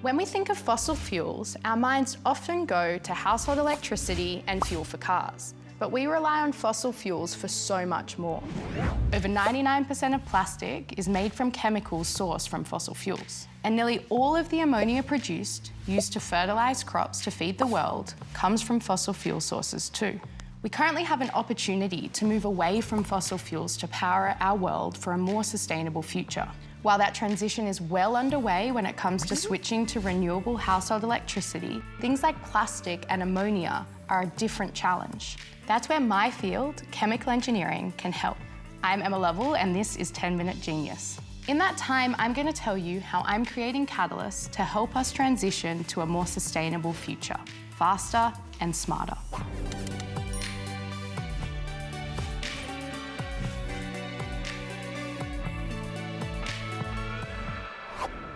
When we think of fossil fuels, our minds often go to household electricity and fuel for cars. But we rely on fossil fuels for so much more. Over 99% of plastic is made from chemicals sourced from fossil fuels. And nearly all of the ammonia produced, used to fertilise crops to feed the world, comes from fossil fuel sources too. We currently have an opportunity to move away from fossil fuels to power our world for a more sustainable future. While that transition is well underway when it comes to switching to renewable household electricity, things like plastic and ammonia are a different challenge. That's where my field, chemical engineering, can help. I'm Emma Lovell and this is 10-Minute Genius. In that time, I'm going to tell you how I'm creating catalysts to help us transition to a more sustainable future, faster and smarter.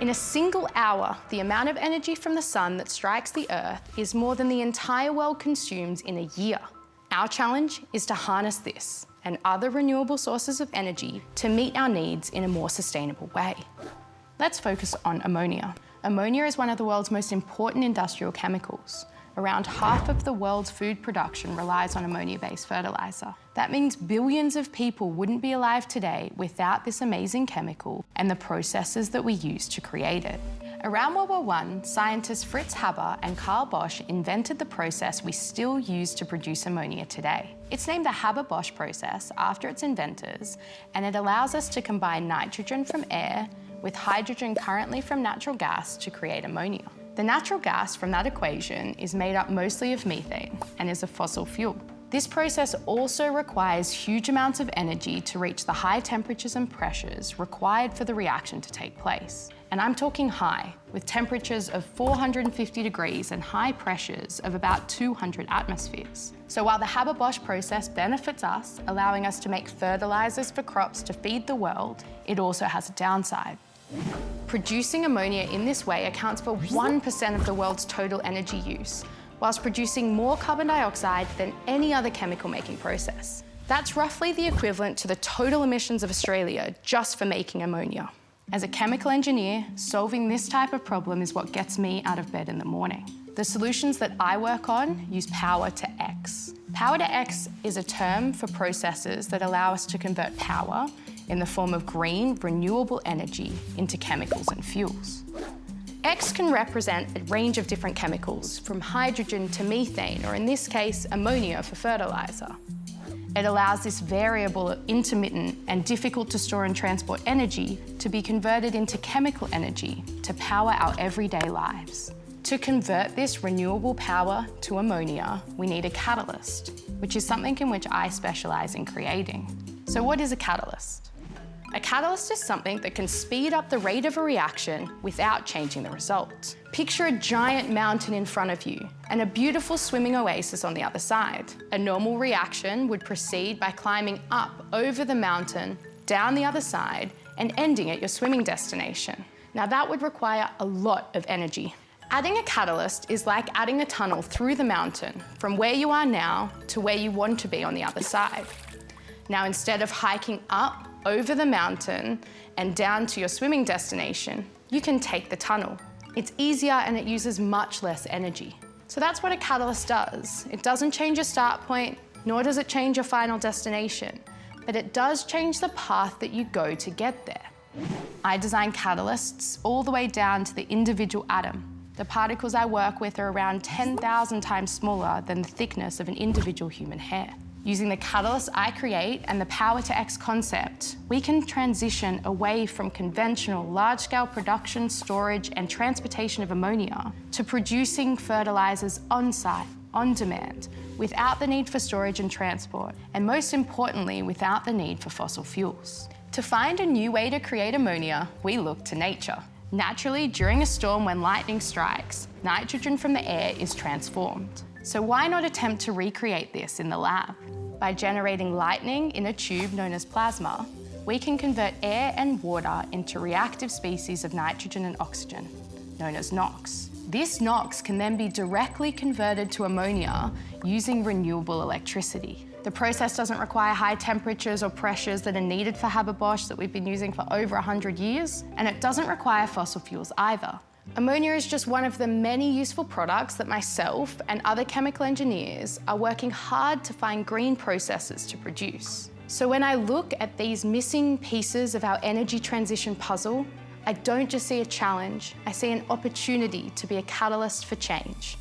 In a single hour, the amount of energy from the sun that strikes the Earth is more than the entire world consumes in a year. Our challenge is to harness this and other renewable sources of energy to meet our needs in a more sustainable way. Let's focus on ammonia. Ammonia is one of the world's most important industrial chemicals. Around half of the world's food production relies on ammonia-based fertilizer. That means billions of people wouldn't be alive today without this amazing chemical and the processes that we use to create it. Around World War I, scientists Fritz Haber and Carl Bosch invented the process we still use to produce ammonia today. It's named the Haber-Bosch process after its inventors, and it allows us to combine nitrogen from air with hydrogen currently from natural gas to create ammonia. The natural gas from that equation is made up mostly of methane and is a fossil fuel. This process also requires huge amounts of energy to reach the high temperatures and pressures required for the reaction to take place. And I'm talking high, with temperatures of 450 degrees and high pressures of about 200 atmospheres. So while the Haber-Bosch process benefits us, allowing us to make fertilizers for crops to feed the world, it also has a downside. Producing ammonia in this way accounts for 1% of the world's total energy use, whilst producing more carbon dioxide than any other chemical making process. That's roughly the equivalent to the total emissions of Australia just for making ammonia. As a chemical engineer, solving this type of problem is what gets me out of bed in the morning. The solutions that I work on use power to X. Power to X is a term for processes that allow us to convert power in the form of green, renewable energy into chemicals and fuels. X can represent a range of different chemicals, from hydrogen to methane, or in this case, ammonia for fertilizer. It allows this variable, intermittent, and difficult to store and transport energy to be converted into chemical energy to power our everyday lives. To convert this renewable power to ammonia, we need a catalyst, which is something in which I specialize in creating. So what is a catalyst? A catalyst is something that can speed up the rate of a reaction without changing the result. Picture a giant mountain in front of you and a beautiful swimming oasis on the other side. A normal reaction would proceed by climbing up over the mountain, down the other side, and ending at your swimming destination. Now that would require a lot of energy. Adding a catalyst is like adding a tunnel through the mountain from where you are now to where you want to be on the other side. Now, instead of hiking up over the mountain and down to your swimming destination, you can take the tunnel. It's easier and it uses much less energy. So that's what a catalyst does. It doesn't change your start point, nor does it change your final destination, but it does change the path that you go to get there. I design catalysts all the way down to the individual atom. The particles I work with are around 10,000 times smaller than the thickness of an individual human hair. Using the catalyst I create and the power to X concept, we can transition away from conventional large-scale production, storage, and transportation of ammonia to producing fertilizers on-site, on demand, without the need for storage and transport, and most importantly, without the need for fossil fuels. To find a new way to create ammonia, we look to nature. Naturally, during a storm when lightning strikes, nitrogen from the air is transformed. So why not attempt to recreate this in the lab? By generating lightning in a tube known as plasma, we can convert air and water into reactive species of nitrogen and oxygen, known as NOx. This NOx can then be directly converted to ammonia using renewable electricity. The process doesn't require high temperatures or pressures that are needed for Haber-Bosch that we've been using for over 100 years, and it doesn't require fossil fuels either. Ammonia is just one of the many useful products that myself and other chemical engineers are working hard to find green processes to produce. So when I look at these missing pieces of our energy transition puzzle, I don't just see a challenge, I see an opportunity to be a catalyst for change.